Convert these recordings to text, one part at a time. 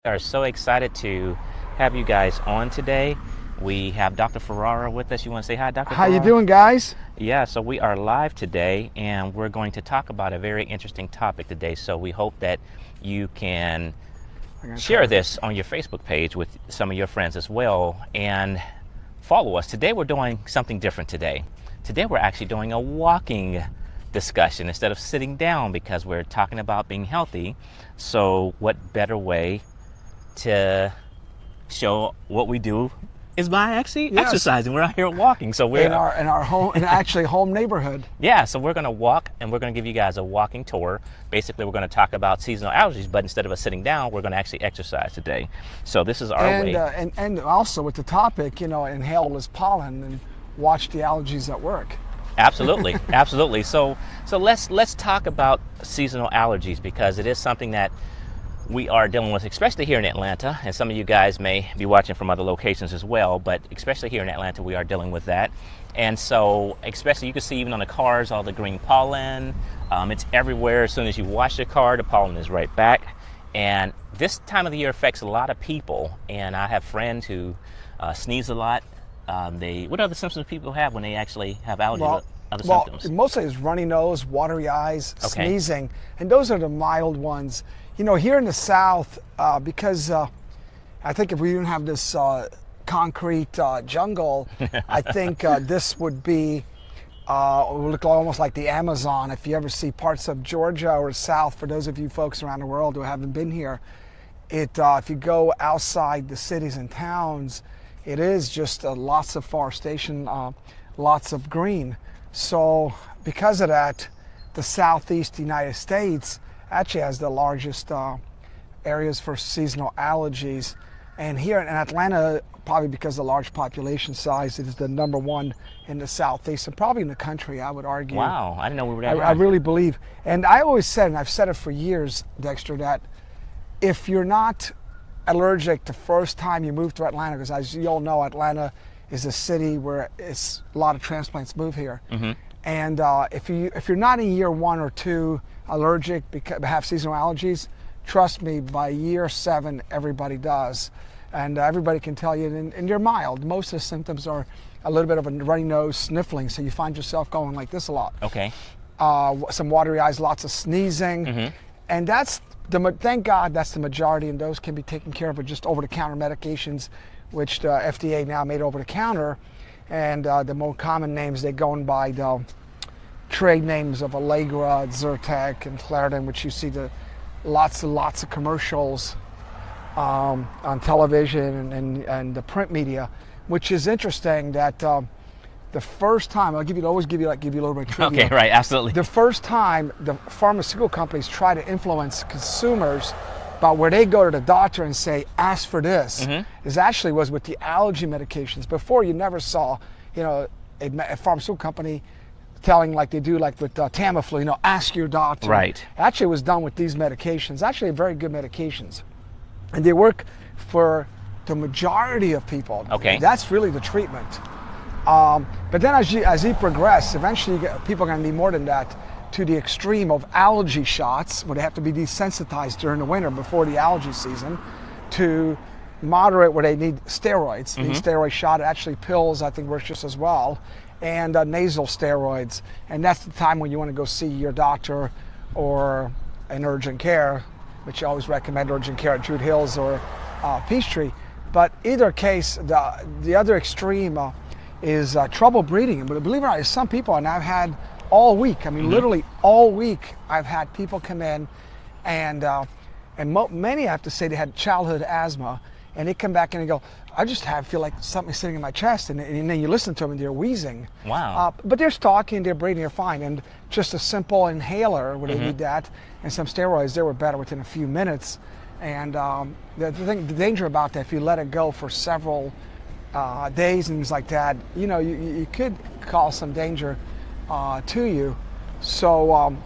Are so excited to have you guys on today. We have Dr. Ferrara with us. You want to say hi, Dr. How you Ferrara? doing, guys? Yeah, so we are live today and we're going to talk about a very interesting topic today. So we hope that you can share this on your Facebook page with some of your friends as well and follow us. Today we're doing something different today. Today we're actually doing a walking discussion instead of sitting down because we're talking about being healthy. So what better way to show what we do is by actually exercising. We're out here walking, so we're in our home, actually home neighborhood. Yeah, so we're gonna walk and we're gonna give you guys a walking tour. Basically, we're gonna talk about seasonal allergies, but instead of us sitting down, we're gonna actually exercise today. So this is our way. And also with the topic, inhale this pollen and watch the allergies at work. Absolutely, absolutely. So let's talk about seasonal allergies because it is something that we are dealing with, especially here in Atlanta, and some of you guys may be watching from other locations as well, but especially here in Atlanta, we are dealing with that. And so, especially you can see even on the cars, all the green pollen, it's everywhere. As soon as you wash your car, the pollen is right back. And this time of the year affects a lot of people, and I have friends who sneeze a lot. What other symptoms people have when they actually have allergies? Other symptoms? Mostly it's runny nose, watery eyes, sneezing, and those are the mild ones. Here in the South, because I think if we didn't have this concrete jungle, I think this would be look almost like the Amazon. If you ever see parts of Georgia or South, for those of you folks around the world who haven't been here, if you go outside the cities and towns, it is just lots of forestation, lots of green. So because of that, the Southeast United States actually has the largest areas for seasonal allergies. And here in Atlanta, probably because of the large population size, it is the #1 in the Southeast and probably in the country, I would argue. Wow, I didn't know we were that high. I really believe. And I always said, and I've said it for years, Dexter, that if you're not allergic the first time you move to Atlanta, because as you all know, Atlanta is a city where a lot of transplants move here. Mm-hmm. And if you're not in year 1 or 2 allergic, have seasonal allergies, trust me, by year 7 everybody does, and everybody can tell you. And you're mild. Most of the symptoms are a little bit of a runny nose, sniffling, so you find yourself going like this a lot. Okay. Some watery eyes, lots of sneezing, and thank God that's the majority, and those can be taken care of with just over-the-counter medications, which the FDA now made over-the-counter. And the more common names, they're going by the trade names of Allegra, Zyrtec, and Claritin, which you see lots of commercials on television and the print media, which is interesting that the first time, always give you a little bit of trivia. Okay, right, absolutely. The first time the pharmaceutical companies try to influence consumers about where they go to the doctor and say, ask for this, was with the allergy medications. Before, you never saw, a pharmaceutical company telling, like they do like with Tamiflu, ask your doctor. Right. Actually, it was done with these medications, actually very good medications. And they work for the majority of people. Okay. That's really the treatment. But then as you progress, eventually people are going to need more than that, to the extreme of allergy shots, where they have to be desensitized during the winter before the allergy season, to moderate where they need steroids. Need steroid shot, actually pills I think works just as well, and nasal steroids. And that's the time when you want to go see your doctor or an urgent care, which you always recommend urgent care at Druid Hills or Peachtree. But either case, the other extreme is trouble breathing. But believe it or not, some people, and I've had all week, literally all week, I've had people come in, and many, I have to say, they had childhood asthma, and they come back and they go, I just feel like something's sitting in my chest, and then you listen to them and they're wheezing. Wow. But they're talking, they're breathing, they're fine, and just a simple inhaler where they need that, and some steroids, they were better within a few minutes. And the danger about that, if you let it go for several days and things like that, you could cause some danger to you. So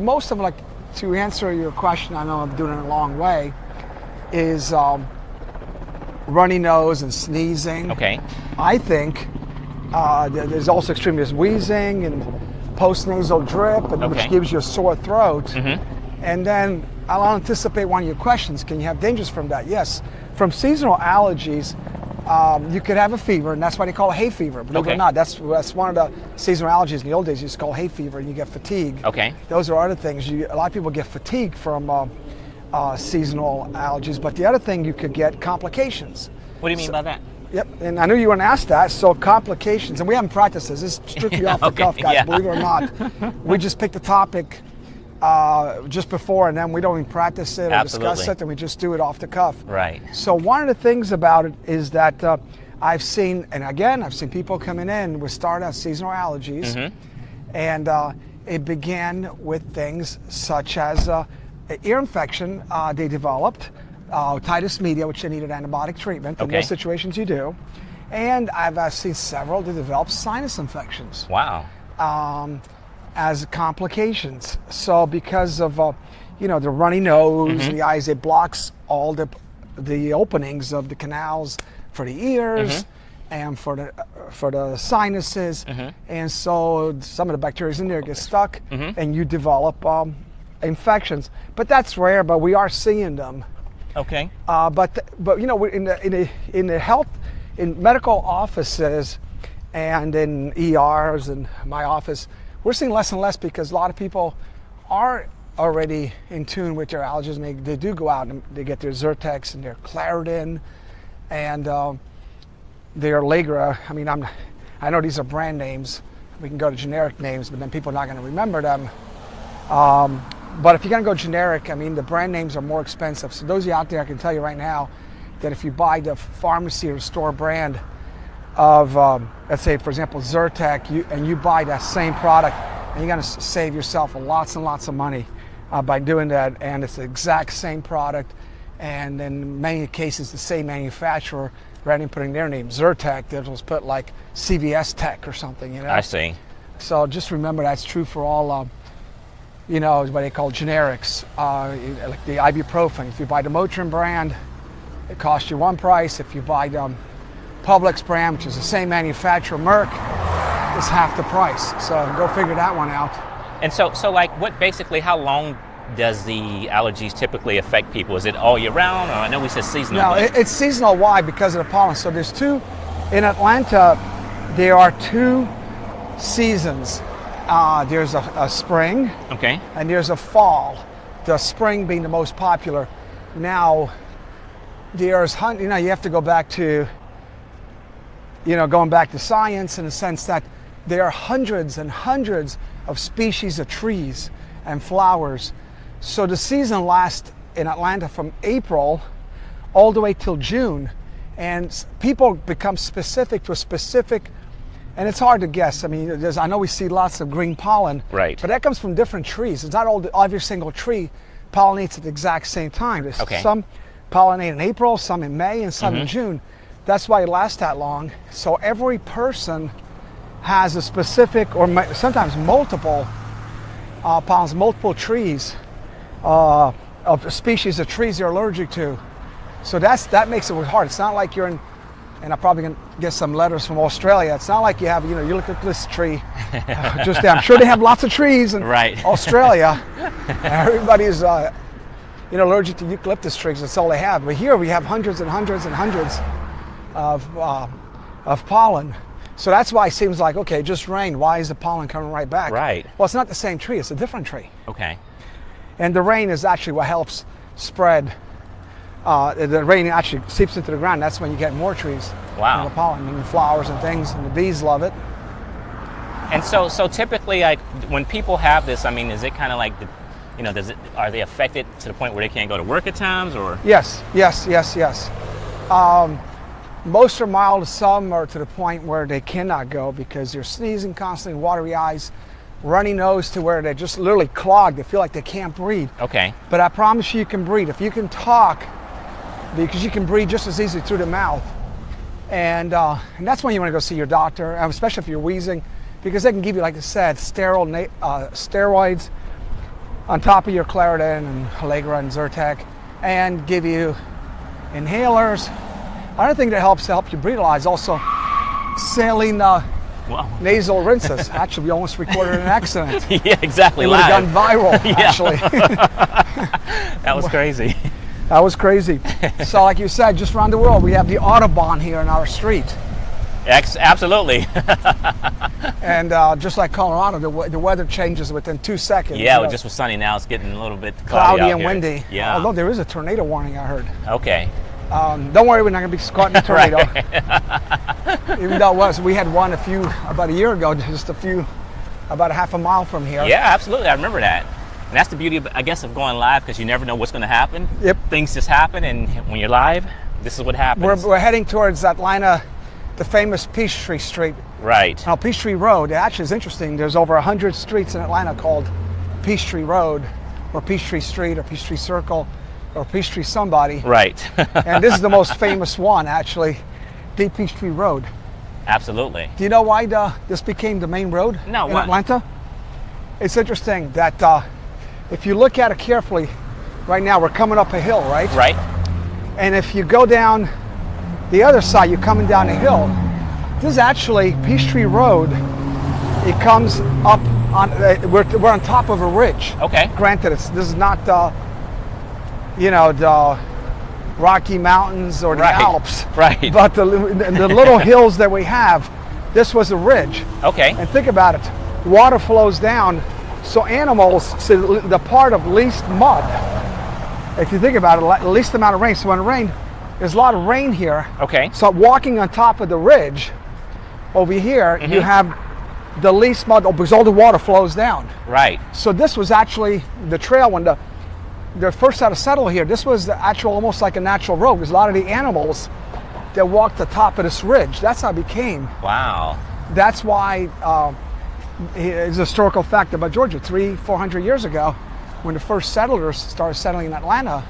most of them, like, to answer your question, I know I'm doing it a long way, is runny nose and sneezing. Okay. I think there's also extreme, there's wheezing and postnasal drip, which gives you a sore throat. And then I'll anticipate one of your questions. Can you have dangers from that? Yes. From seasonal allergies, you could have a fever, and that's why they call it hay fever. Believe it or not, that's one of the seasonal allergies in the old days. You used to call hay fever, and you get fatigue. Okay. Those are other things. A lot of people get fatigue from seasonal allergies, but the other thing, you could get complications. What do you mean by that? Yep, and I knew you were going to ask that. So complications, and we haven't practiced this. This is strictly off the cuff, guys. Believe it or not, we just picked the topic just before, and then we don't even practice it or discuss it, and we just do it off the cuff. Right. So one of the things about it is that I've seen people coming in with start out seasonal allergies, and it began with things such as ear infection they developed, otitis media, which they needed antibiotic treatment. In those situations you do. And I've seen several that develop sinus infections. Wow. As complications. So because of the runny nose, the eyes, it blocks all the openings of the canals for the ears and for the sinuses, and so some of the bacteria in there get stuck, and you develop infections. But that's rare. But we are seeing them. Okay. But in medical offices and in ERs and my office, we're seeing less and less because a lot of people are already in tune with their allergies. And they do go out and they get their Zyrtex and their Claritin and their Allegra. I mean, I know these are brand names. We can go to generic names, but then people are not going to remember them. But if you're going to go generic, I mean, the brand names are more expensive. So those of you out there, I can tell you right now that if you buy the pharmacy or store brand of, let's say, for example, Zyrtec, and you buy that same product, and you're going to save yourself lots and lots of money by doing that. And it's the exact same product, and in many cases, the same manufacturer, rather than putting their name, Zyrtec, they'll just put like CVS Tech or something, I see. So just remember that's true for all, what they call generics, like the ibuprofen. If you buy the Motrin brand, it costs you one price. If you buy the Publix brand, which is the same manufacturer, Merck, it's half the price. So go figure that one out. And so like, how long does the allergies typically affect people? Is it all year round, or I know we said seasonal? No, it's seasonal. Why? Because of the pollen. So there's two, in Atlanta, there are two seasons. There's a spring, and there's a fall. The spring being the most popular. Now, there's, you have to go back to, going back to science in the sense that there are hundreds and hundreds of species of trees and flowers. So the season lasts in Atlanta from April all the way till June, and people become specific to a specific. And it's hard to guess. I mean, I know we see lots of green pollen, right? But that comes from different trees. It's not every single tree pollinates at the exact same time. There's some pollinate in April, some in May, and some in June. That's why it lasts that long. So every person has a specific, or sometimes multiple pollens, multiple trees of species of trees they're allergic to. So that makes it hard. It's not like you're in. And I'm probably going to get some letters from Australia. It's not like you have, you look at this tree. I'm sure they have lots of trees in Australia. Everybody's, allergic to eucalyptus trees. That's all they have. But here we have hundreds and hundreds and hundreds of pollen. So that's why it seems like, okay, it just rained. Why is the pollen coming right back? Right. Well, it's not the same tree. It's a different tree. Okay. And the rain is actually what helps spread. The rain actually seeps into the ground. That's when you get more trees. Wow. And the pollen and the flowers and things, and the bees love it. And so typically, like, when people have this, I mean, is it kind of like, are they affected to the point where they can't go to work at times, or? Yes. Most are mild. Some are to the point where they cannot go because they're sneezing constantly, watery eyes, runny nose to where they're just literally clogged. They feel like they can't breathe. Okay. But I promise you can breathe. If you can talk, because you can breathe just as easily through the mouth. And that's when you want to go see your doctor, especially if you're wheezing, because they can give you, like I said, steroids on top of your Claritin and Allegra and Zyrtec, and give you inhalers. Another thing that helps to help you breathe a lot is also saline Wow. nasal rinses. Actually, we almost recorded an accident. Yeah, exactly. It would have Live. gone viral, actually. That was crazy. That was crazy. So like you said, just around the world, we have the Autobahn here in our street. Absolutely. And just like Colorado, the weather changes within 2 seconds. Yeah, You know, it just was sunny. Now it's getting a little bit cloudy out and here. windy. Yeah. Although there is a tornado warning, I heard. Okay. Don't worry, we're not going to be caught in a tornado. Right. Even though we had one about a year ago, just about a half a mile from here. Yeah, absolutely. I remember that. And that's the beauty, I guess, of going live, because you never know what's going to happen. Yep. Things just happen, and when you're live, this is what happens. We're heading towards Atlanta, the famous Peachtree Street. Right. Now, Peachtree Road, actually is interesting. There's over 100 streets in Atlanta called Peachtree Road, or Peachtree Street, or Peachtree Circle, or Peachtree somebody. Right. And this is the most famous one, actually, the Peachtree Road. Absolutely. Do you know why this became the main road in why? Atlanta? It's interesting that if you look at it carefully, right now we're coming up a hill, right? Right. And if you go down the other side, you're coming down a hill. This is actually Peachtree Road. It comes up on, we're on top of a ridge. Okay. Granted, this is not the Rocky Mountains or the Right. Alps. Right. But the little hills that we have, this was a ridge. Okay. And think about it, water flows down, so animals see the part of least mud. If you think about it, least amount of rain. So when it rained, there's a lot of rain here. Okay. So walking on top of the ridge, over here, you have the least mud because all the water flows down. Right. So this was actually the trail when the first had to settle here. This was the actual, almost like a natural road. There's a lot of the animals that walked the top of this ridge. That's how it became. Wow. That's why it's a historical fact about Georgia. 300-400 years ago, when the first settlers started settling in Atlanta,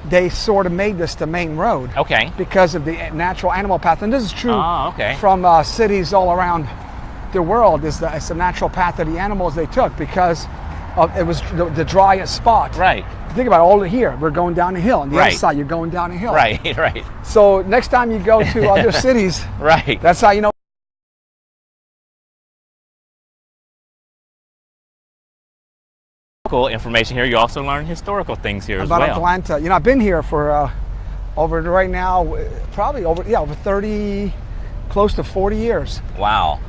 they sort of made this the main road. Okay. Because of the natural animal path. And this is true from cities all around the world. It's the natural path of the animals they took because it was the driest spot. Right. Think about it, all here, we're going down a hill. On the other side, you're going down a hill. Right, right. So next time you go to other cities, Right. that's how you know. Cool information here. You also learn historical things here About as well. Atlanta. You know, I've been here for over right now, probably over 30, close to 40 years. Wow.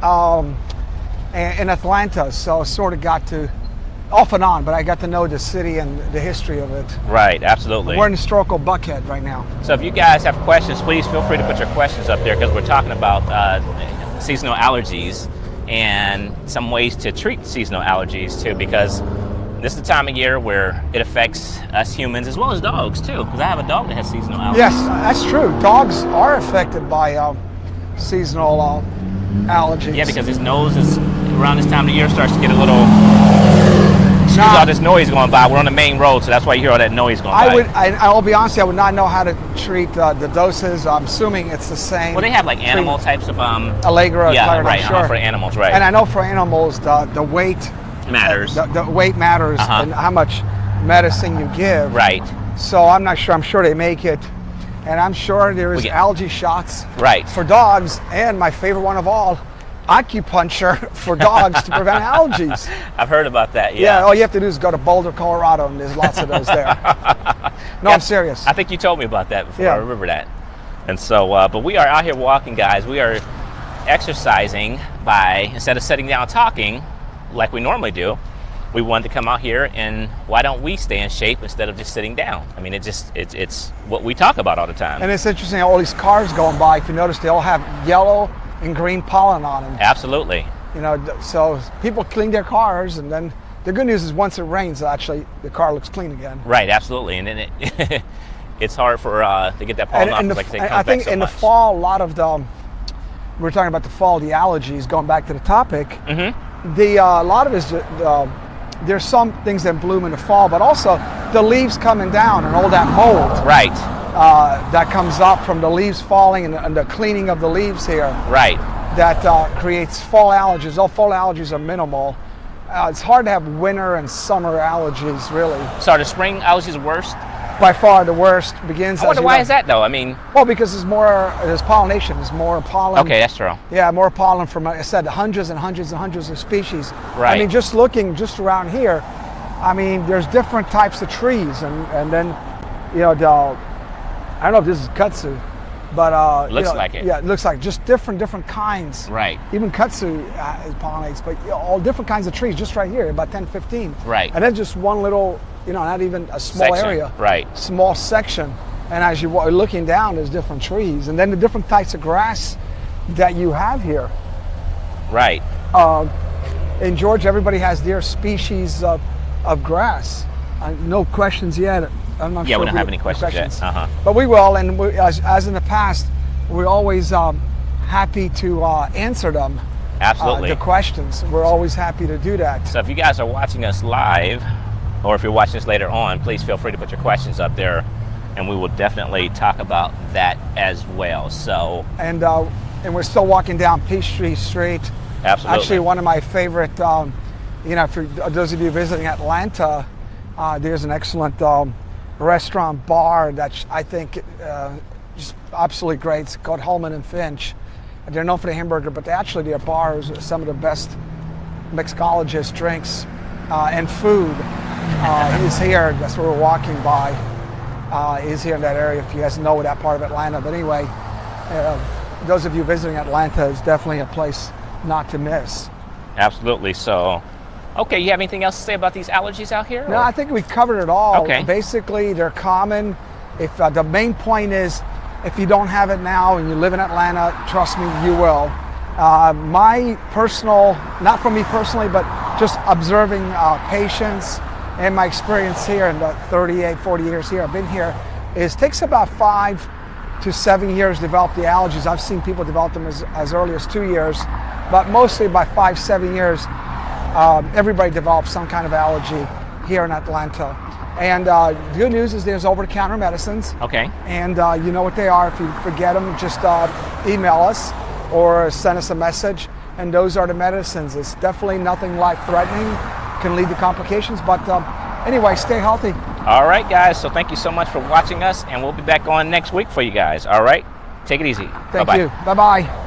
In Atlanta, so sort of got to, off and on, but I got to know the city and the history of it. Right, absolutely. We're in historical Buckhead right now. So if you guys have questions, please feel free to put your questions up there because we're talking about seasonal allergies and some ways to treat seasonal allergies too, because this is the time of year where it affects us humans as well as dogs too, because I have a dog that has seasonal allergies. Yes, that's true. Dogs are affected by seasonal allergies. Yeah, because his nose is, around this time of the year, starts to get a little, excuse all this noise going by. We're on the main road, so that's why you hear all that noise going by. I'll be honest, I would not know how to treat the doses. I'm assuming it's the same. Well, they have like animal types of Allegra, yeah, right, sure. for animals, right. And I know for animals, the weight matters. The weight matters and how much medicine you give. Right. So I'm not sure. I'm sure they make it. And I'm sure there is allergy shots for dogs. And my favorite one of all, acupuncture for dogs to prevent allergies. I've heard about that, Yeah, all you have to do is go to Boulder, Colorado, and there's lots of those there. No, I'm serious. I think you told me about that before. I remember that. And so, but we are out here walking, guys. We are exercising by, instead of sitting down talking like we normally do, we wanted to come out here and why don't we stay in shape instead of just sitting down? I mean, it's what we talk about all the time. And it's interesting, all these cars going by, if you notice, they all have yellow and green pollen on them. Absolutely. You know, so people clean their cars, and then the good news is once it rains, actually, the car looks clean again. Right, absolutely. And then it's hard for to get that pollen off, like they come I think back so in much. the fall, a lot of we're talking about the fall, the allergies, going back to the topic, a lot of it is there's some things that bloom in the fall, but also the leaves coming down and all that mold. Right. That comes up from the leaves falling and the cleaning of the leaves here. Right. That creates fall allergies. All fall allergies are minimal. It's hard to have winter and summer allergies, really. So are the spring allergies worse by far the worst. Begins. I wonder why is that though? I mean, well, because there's pollination. There's more pollen. okay, that's true. Yeah, more pollen from, I said, hundreds and hundreds and hundreds of species. Right. I mean, just looking just around here, I mean, there's different types of trees, and then, you know, I don't know if this is kudzu, but Looks like it. Yeah, it looks like just different kinds. Right. Even kudzu pollinates, but you know, all different kinds of trees just right here, about 10, 15. Right. And then just one little, you know, not even a small Section. area. Right. Small section. And as you're looking down, there's different trees, and then the different types of grass that you have here. Right. In Georgia, everybody has their species of grass. No questions yet. I'm not Yeah, sure we if don't have any questions yet. But we will, and as in the past, we're always happy to answer them. Absolutely. The questions. We're always happy to do that. So if you guys are watching us live, or if you're watching us later on, please feel free to put your questions up there, and we will definitely talk about that as well. So. And we're still walking down Peachtree Street. Absolutely. Actually, one of my favorite, you know, for those of you visiting Atlanta, there's an excellent restaurant bar that I think just absolutely great. It's called Holman and Finch. They're known for the hamburger, but their bars are some of the best mixologist drinks and food. He's here. That's where we're walking by. He's here in that area. If you guys know that part of Atlanta, but anyway, those of you visiting Atlanta is definitely a place not to miss. Absolutely. So. Okay, you have anything else to say about these allergies out here? No, I think we covered it all. Okay. Basically, they're common. If the main point is, if you don't have it now and you live in Atlanta, trust me, you will. My personal, not from me personally, but just observing patients and my experience here in the 38, 40 years here I've been here, is takes about 5 to 7 years to develop the allergies. I've seen people develop them as early as 2 years, but mostly by 5, 7 years, everybody develops some kind of allergy here in Atlanta. And the good news is there's over-the-counter medicines. Okay. And you know what they are. If you forget them, just email us or send us a message. And those are the medicines. It's definitely nothing life-threatening. Can lead to complications. But anyway, stay healthy. All right, guys. So thank you so much for watching us. And we'll be back on next week for you guys. All right? Take it easy. Thank Bye-bye. you. Bye-bye.